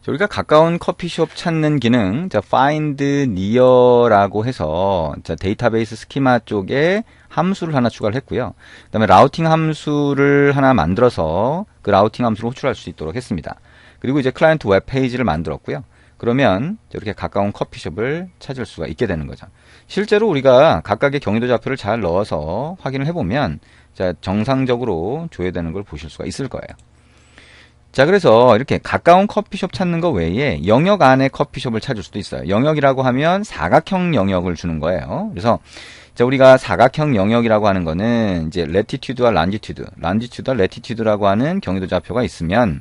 우리가 가까운 커피숍 찾는 기능, find near라고 해서 데이터베이스 스키마 쪽에 함수를 하나 추가를 했고요. 그 다음에 라우팅 함수를 하나 만들어서 그 라우팅 함수를 호출할 수 있도록 했습니다. 그리고 이제 클라이언트 웹페이지를 만들었고요. 그러면 이렇게 가까운 커피숍을 찾을 수가 있게 되는 거죠. 실제로 우리가 각각의 경위도 좌표를 잘 넣어서 확인을 해보면 정상적으로 조회되는 걸 보실 수가 있을 거예요. 자, 그래서 이렇게 가까운 커피숍 찾는 거 외에 영역 안에 커피숍을 찾을 수도 있어요. 영역이라고 하면 사각형 영역을 주는 거예요. 그래서 우리가 사각형 영역이라고 하는 거는 이제 레티튜드와 란지튜드와 레티튜드라고 하는 경위도 좌표가 있으면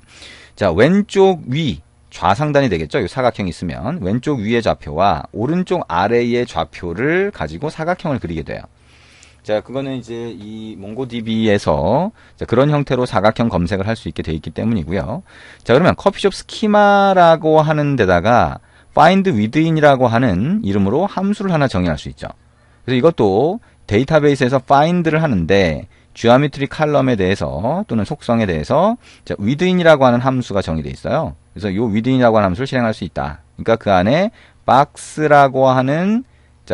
왼쪽 위 좌상단이 되겠죠. 이 사각형이 있으면 왼쪽 위의 좌표와 오른쪽 아래의 좌표를 가지고 사각형을 그리게 돼요. 그거는 이제 이 몽고DB에서 그런 형태로 사각형 검색을 할 수 있게 되어 있기 때문이고요. 그러면 커피숍 스키마라고 하는 데다가 find within이라고 하는 이름으로 함수를 하나 정의할 수 있죠. 그래서 이것도 데이터베이스에서 find를 하는데 geometry 컬럼에 대해서 또는 속성에 대해서 within이라고 하는 함수가 정의되어 있어요. 그래서 이 within이라고 하는 함수를 실행할 수 있다. 그러니까 그 안에 box라고 하는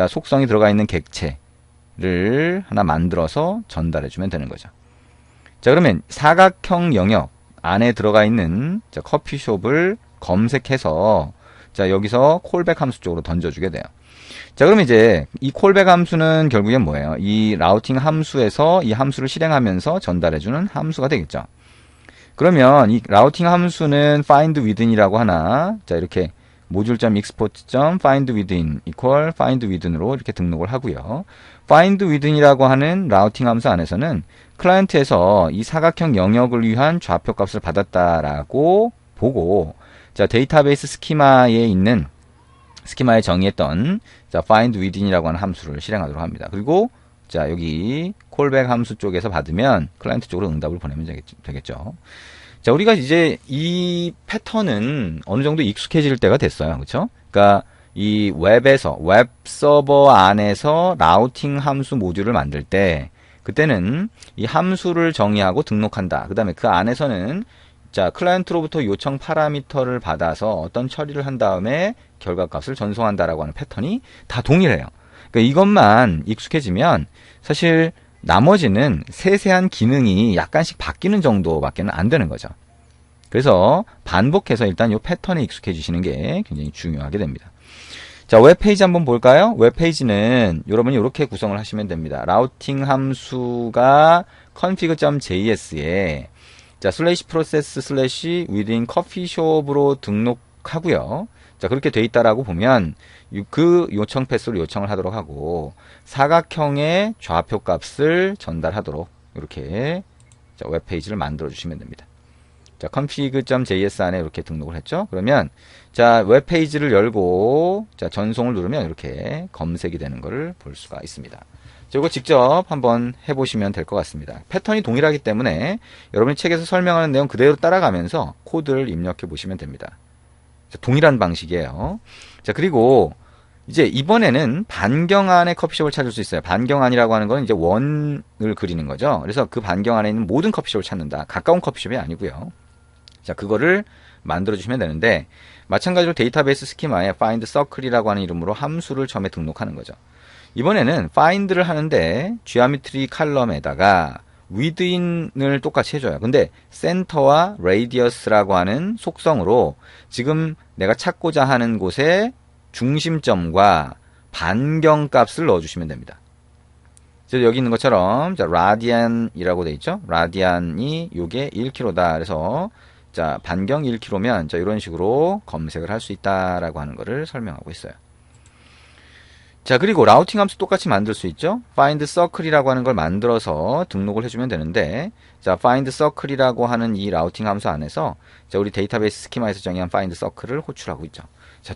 속성이 들어가 있는 객체를 하나 만들어서 전달해 주면 되는 거죠. 그러면 사각형 영역 안에 들어가 있는 커피숍을 검색해서 여기서 콜백 함수 쪽으로 던져주게 돼요. 그러면 이제 이 콜백 함수는 결국엔 뭐예요? 이 라우팅 함수에서 이 함수를 실행하면서 전달해주는 함수가 되겠죠. 그러면 이 라우팅 함수는 find within이라고 하나, 이렇게 module.export.findwithin equal findwithin으로 이렇게 등록을 하고요. findwithin이라고 하는 라우팅 함수 안에서는 클라이언트에서 이 사각형 영역을 위한 좌표 값을 받았다라고 보고, 데이터베이스 스키마에 정의했던 findwithin이라고 하는 함수를 실행하도록 합니다. 그리고 여기 콜백 함수 쪽에서 받으면 클라이언트 쪽으로 응답을 보내면 되겠죠. 우리가 이제 이 패턴은 어느 정도 익숙해질 때가 됐어요. 그렇죠? 그러니까 이 웹에서 웹 서버 안에서 라우팅 함수 모듈을 만들 때 그때는 이 함수를 정의하고 등록한다. 그다음에 그 안에서는 클라이언트로부터 요청 파라미터를 받아서 어떤 처리를 한 다음에 결과값을 전송한다라고 하는 패턴이 다 동일해요. 그러니까 이것만 익숙해지면 사실 나머지는 세세한 기능이 약간씩 바뀌는 정도밖에는 안 되는 거죠. 그래서 반복해서 일단 이 패턴에 익숙해지시는 게 굉장히 중요하게 됩니다. 웹페이지 한번 볼까요? 웹페이지는 여러분이 이렇게 구성을 하시면 됩니다. 라우팅 함수가 config.js에 슬래시 프로세스 슬래시 within 커피숍으로 등록하고요. 그렇게 돼 있다라고 보면 그 요청 패스로 요청을 하도록 하고 사각형의 좌표 값을 전달하도록 이렇게 웹페이지를 만들어 주시면 됩니다. config.js 안에 이렇게 등록을 했죠. 그러면 웹페이지를 열고 전송을 누르면 이렇게 검색이 되는 것을 볼 수가 있습니다. 이거 직접 한번 해보시면 될 것 같습니다. 패턴이 동일하기 때문에 여러분이 책에서 설명하는 내용 그대로 따라가면서 코드를 입력해 보시면 됩니다. 동일한 방식이에요. 그리고 이제 이번에는 반경 안에 커피숍을 찾을 수 있어요. 반경 안이라고 하는 건 이제 원을 그리는 거죠. 그래서 그 반경 안에 있는 모든 커피숍을 찾는다. 가까운 커피숍이 아니고요. 그거를 만들어 주시면 되는데 마찬가지로 데이터베이스 스키마에 find circle이라고 하는 이름으로 함수를 처음에 등록하는 거죠. 이번에는 find를 하는데 geometry 컬럼에다가 within을 똑같이 해줘요. 근데 center와 radius라고 하는 속성으로 지금 내가 찾고자 하는 곳에 중심점과 반경 값을 넣어주시면 됩니다. 여기 있는 것처럼 radian이라고 돼 있죠. radian이 요게 1km다. 그래서 반경 1km면 이런 식으로 검색을 할 수 있다라고 하는 것을 설명하고 있어요. 그리고 라우팅 함수 똑같이 만들 수 있죠. find circle이라고 하는 걸 만들어서 등록을 해주면 되는데 find circle이라고 하는 이 라우팅 함수 안에서 우리 데이터베이스 스키마에서 정의한 find circle을 호출하고 있죠.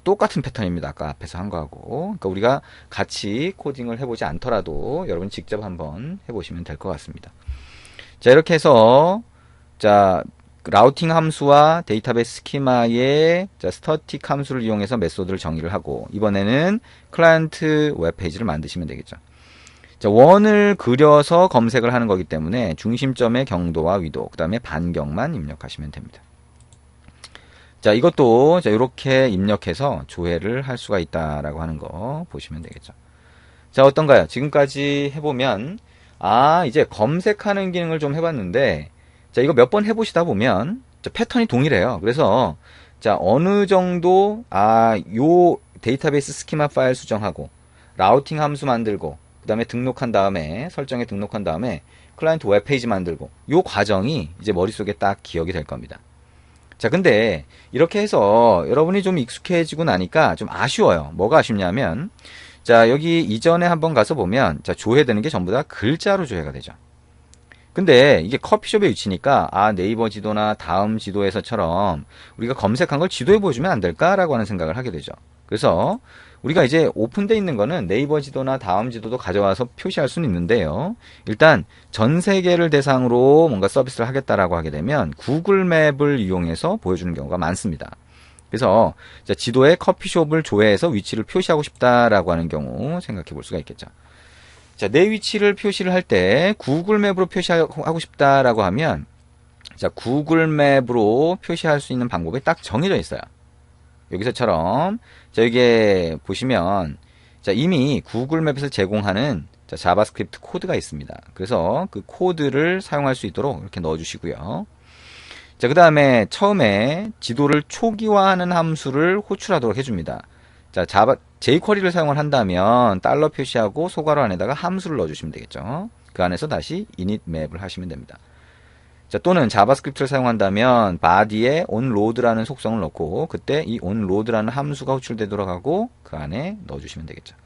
똑같은 패턴입니다. 아까 앞에서 한 거하고. 그러니까 우리가 같이 코딩을 해보지 않더라도 여러분 직접 한번 해보시면 될 것 같습니다. 이렇게 해서 라우팅 함수와 데이터베이스 스키마의 스태틱 함수를 이용해서 메소드를 정의를 하고 이번에는 클라이언트 웹페이지를 만드시면 되겠죠. 원을 그려서 검색을 하는 거기 때문에 중심점의 경도와 위도 그 다음에 반경만 입력하시면 됩니다. 자, 이것도 자, 이렇게 입력해서 조회를 할 수가 있다라고 하는 거 보시면 되겠죠. 자, 어떤가요? 지금까지 해보면, 이제 검색하는 기능을 좀 해봤는데, 자, 이거 몇 번 해보시다 보면, 자, 패턴이 동일해요. 그래서, 자, 어느 정도, 요 데이터베이스 스키마 파일 수정하고, 라우팅 함수 만들고, 그 다음에 등록한 다음에, 설정에 등록한 다음에, 클라이언트 웹페이지 만들고, 요 과정이 이제 머릿속에 딱 기억이 될 겁니다. 자, 근데, 이렇게 해서 여러분이 좀 익숙해지고 나니까 좀 아쉬워요. 뭐가 아쉽냐면, 자, 여기 이전에 한번 가서 보면, 자, 조회되는 게 전부 다 글자로 조회가 되죠. 근데 이게 커피숍의 위치니까, 네이버 지도나 다음 지도에서처럼 우리가 검색한 걸 지도에 보여주면 안 될까라고 하는 생각을 하게 되죠. 그래서 우리가 이제 오픈되어 있는 거는 네이버 지도나 다음 지도도 가져와서 표시할 수는 있는데요. 일단 전 세계를 대상으로 뭔가 서비스를 하겠다라고 하게 되면 구글 맵을 이용해서 보여주는 경우가 많습니다. 그래서 지도에 커피숍을 조회해서 위치를 표시하고 싶다라고 하는 경우 생각해 볼 수가 있겠죠. 자, 내 위치를 표시를 할 때 구글 맵으로 표시하고 싶다라고 하면, 자, 구글 맵으로 표시할 수 있는 방법이 딱 정해져 있어요. 여기서처럼, 자, 여기에 보시면, 자, 이미 구글 맵에서 제공하는 자, 자바스크립트 코드가 있습니다. 그래서 그 코드를 사용할 수 있도록 이렇게 넣어주시고요. 자, 그 다음에 처음에 지도를 초기화하는 함수를 호출하도록 해줍니다. 자, jQuery를 사용을 한다면 달러 표시하고 소괄호 안에다가 함수를 넣어주시면 되겠죠. 그 안에서 다시 init map을 하시면 됩니다. 자, 또는 자바스크립트를 사용한다면 body에 onload라는 속성을 넣고 그때 이 onload라는 함수가 호출되도록 하고 그 안에 넣어주시면 되겠죠.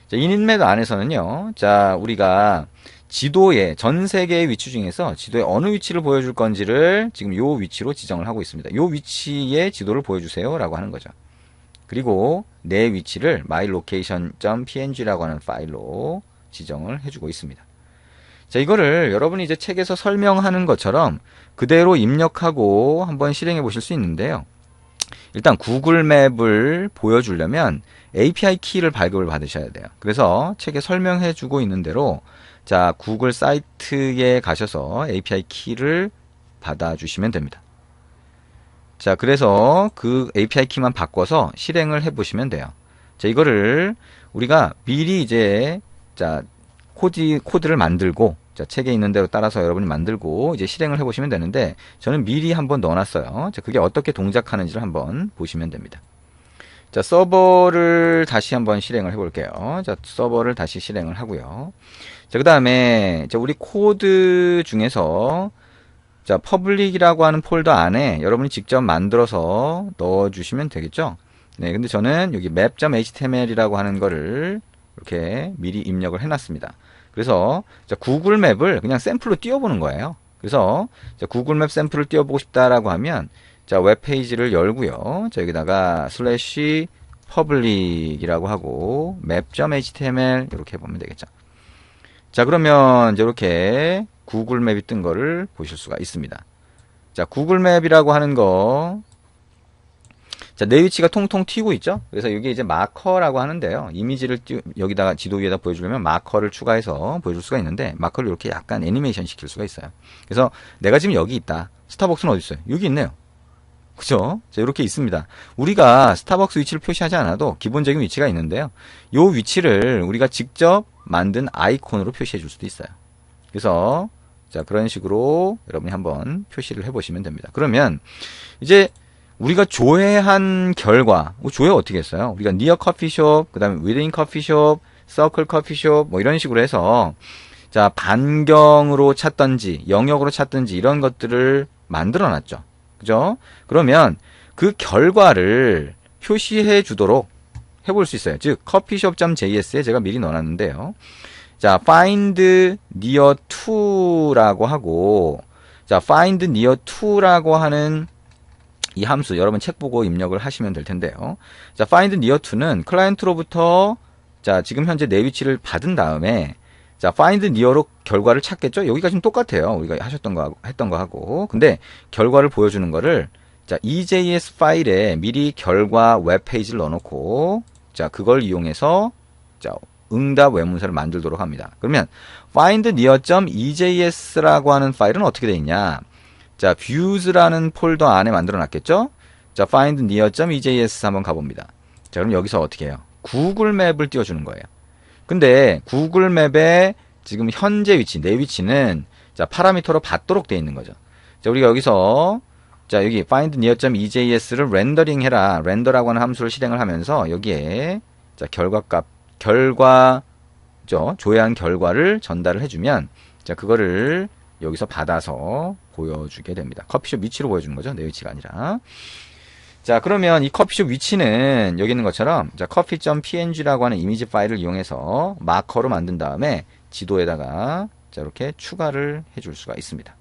자, init map 안에서는요, 자, 우리가 지도의 전 세계의 위치 중에서 지도에 어느 위치를 보여줄 건지를 지금 요 위치로 지정을 하고 있습니다. 요 위치의 지도를 보여주세요 라고 하는 거죠. 그리고 내 위치를 mylocation.png라고 하는 파일로 지정을 해주고 있습니다. 자, 이거를 여러분이 이제 책에서 설명하는 것처럼 그대로 입력하고 한번 실행해 보실 수 있는데요. 일단 구글 맵을 보여주려면 API 키를 발급을 받으셔야 돼요. 그래서 책에 설명해 주고 있는 대로 자, 구글 사이트에 가셔서 API 키를 받아주시면 됩니다. 자, 그래서 그 API 키만 바꿔서 실행을 해보시면 돼요. 자, 이거를 우리가 미리 이제, 자, 코드를 만들고, 자, 책에 있는 대로 따라서 여러분이 만들고, 이제 실행을 해보시면 되는데, 저는 미리 한번 넣어놨어요. 자, 그게 어떻게 동작하는지를 한번 보시면 됩니다. 자, 서버를 다시 한번 실행을 해볼게요. 자, 서버를 다시 실행을 하고요. 자, 그 다음에, 우리 코드 중에서, 자, 퍼블릭이라고 하는 폴더 안에 여러분이 직접 만들어서 넣어주시면 되겠죠. 네, 근데 저는 여기 map.html이라고 하는 거를 이렇게 미리 입력을 해놨습니다. 그래서 자, 구글 맵을 그냥 샘플로 띄워보는 거예요. 그래서 자, 구글 맵 샘플을 띄워보고 싶다라고 하면 자, 웹페이지를 열고요. 자, 여기다가 슬래시 퍼블릭이라고 하고 map.html 이렇게 해보면 되겠죠. 자, 그러면 이제 이렇게 구글 맵이 뜬 거를 보실 수가 있습니다. 자, 구글 맵이라고 하는 거, 자, 내 위치가 통통 튀고 있죠? 그래서 이게 이제 마커라고 하는데요. 이미지를 여기다가 지도 위에다 보여주려면 마커를 추가해서 보여줄 수가 있는데, 마커를 이렇게 약간 애니메이션 시킬 수가 있어요. 그래서 내가 지금 여기 있다. 스타벅스는 어디 있어요? 여기 있네요. 그죠? 자, 이렇게 있습니다. 우리가 스타벅스 위치를 표시하지 않아도 기본적인 위치가 있는데요. 이 위치를 우리가 직접 만든 아이콘으로 표시해 줄 수도 있어요. 그래서 자, 그런 식으로 여러분이 한번 표시를 해보시면 됩니다. 그러면 이제 우리가 조회한 결과, 조회 어떻게 했어요? 우리가 near coffeeshop, 그 다음에 within coffeeshop, circle coffeeshop, 뭐 이런 식으로 해서 자, 반경으로 찾던지 영역으로 찾던지 이런 것들을 만들어 놨죠. 그죠? 그러면 그 결과를 표시해 주도록 해볼 수 있어요. 즉, coffeeshop.js에 제가 미리 넣어놨는데요. 자, find near to라고 하고, 자, find near to라고 하는 이 함수, 여러분 책 보고 입력을 하시면 될 텐데요. 자, find near to는 클라이언트로부터, 자, 지금 현재 내 위치를 받은 다음에, 자, find near로 결과를 찾겠죠? 여기까지는 똑같아요. 우리가 했던 거 하고. 근데 결과를 보여주는 거를, 자, EJS 파일에 미리 결과 웹페이지를 넣어놓고, 자, 그걸 이용해서, 자, 응답 외문서를 만들도록 합니다. 그러면 find near.ejs라고 하는 파일은 어떻게 되어 있냐? 자, views라는 폴더 안에 만들어 놨겠죠? 자, find near.ejs 한번 가봅니다. 자, 그럼 여기서 어떻게 해요? 구글 맵을 띄워주는 거예요. 근데 구글 맵에 지금 현재 위치, 내 위치는 자, 파라미터로 받도록 되어 있는 거죠. 자, 우리가 여기서 자, 여기 find near.ejs를 렌더링 해라. 렌더라고 하는 함수를 실행을 하면서 여기에 자, 조회한 결과를 전달을 해주면 자, 그거를 여기서 받아서 보여주게 됩니다. 커피숍 위치로 보여주는 거죠. 내 위치가 아니라. 자, 그러면 이 커피숍 위치는 여기 있는 것처럼 자, coffee.png라고 하는 이미지 파일을 이용해서 마커로 만든 다음에 지도에다가 자, 이렇게 추가를 해줄 수가 있습니다.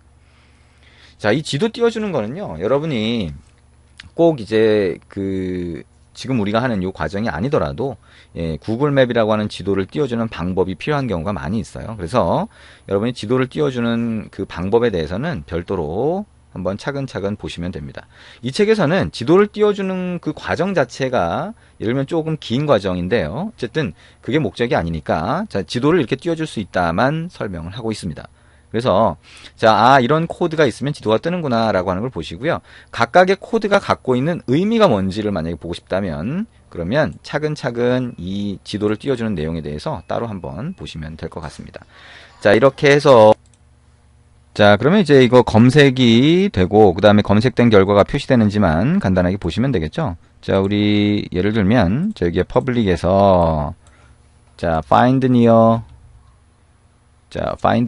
자, 이 지도 띄워주는 거는요, 여러분이 꼭 이제 지금 우리가 하는 이 과정이 아니더라도 예, 구글 맵이라고 하는 지도를 띄워주는 방법이 필요한 경우가 많이 있어요. 그래서 여러분이 지도를 띄워주는 그 방법에 대해서는 별도로 한번 차근차근 보시면 됩니다. 이 책에서는 지도를 띄워주는 그 과정 자체가 예를 들면 조금 긴 과정인데요. 어쨌든 그게 목적이 아니니까 자, 지도를 이렇게 띄워줄 수 있다만 설명을 하고 있습니다. 그래서 자, 이런 코드가 있으면 지도가 뜨는구나 라고 하는 걸 보시고요. 각각의 코드가 갖고 있는 의미가 뭔지를 만약에 보고 싶다면 그러면 차근차근 이 지도를 띄워주는 내용에 대해서 따로 한번 보시면 될 것 같습니다. 자, 이렇게 해서 자, 그러면 이제 이거 검색이 되고 그 다음에 검색된 결과가 표시되는지만 간단하게 보시면 되겠죠. 자, 우리 예를 들면 자, 여기에 퍼블릭에서 자, find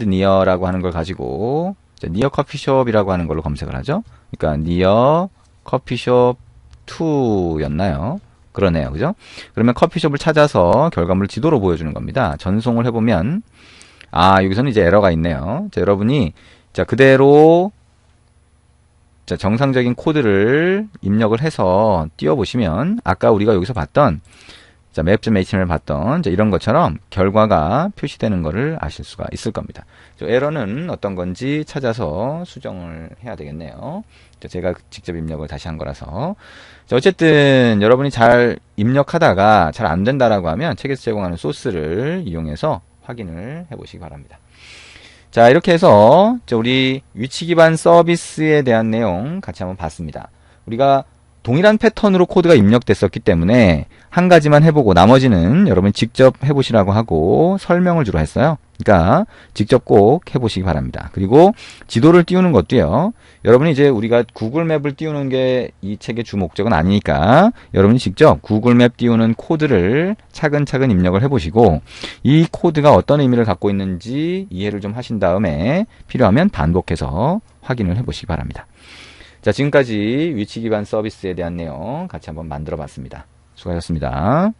near라고 하는 걸 가지고 자, near coffeeshop이라고 하는 걸로 검색을 하죠. 그러니까 near coffeeshop 2였나요? 그러네요. 그죠? 그러면 커피숍을 찾아서 결과물을 지도로 보여주는 겁니다. 전송을 해보면 여기서는 이제 에러가 있네요. 자, 여러분이 자, 그대로 자, 정상적인 코드를 입력을 해서 띄워보시면 아까 우리가 여기서 봤던 자, map.html 봤던 자, 이런 것처럼 결과가 표시되는 것을 아실 수가 있을 겁니다. 에러는 어떤 건지 찾아서 수정을 해야 되겠네요. 자, 제가 직접 입력을 다시 한 거라서. 자, 어쨌든 여러분이 잘 입력하다가 잘 안 된다라고 하면 책에서 제공하는 소스를 이용해서 확인을 해보시기 바랍니다. 자, 이렇게 해서 우리 위치 기반 서비스에 대한 내용 같이 한번 봤습니다. 우리가 동일한 패턴으로 코드가 입력됐었기 때문에 한 가지만 해보고 나머지는 여러분이 직접 해보시라고 하고 설명을 주로 했어요. 그러니까 직접 꼭 해보시기 바랍니다. 그리고 지도를 띄우는 것도요. 여러분이 이제 우리가 구글 맵을 띄우는 게 이 책의 주 목적은 아니니까 여러분이 직접 구글 맵 띄우는 코드를 차근차근 입력을 해보시고 이 코드가 어떤 의미를 갖고 있는지 이해를 좀 하신 다음에 필요하면 반복해서 확인을 해보시기 바랍니다. 자, 지금까지 위치 기반 서비스에 대한 내용 같이 한번 만들어 봤습니다. 수고하셨습니다.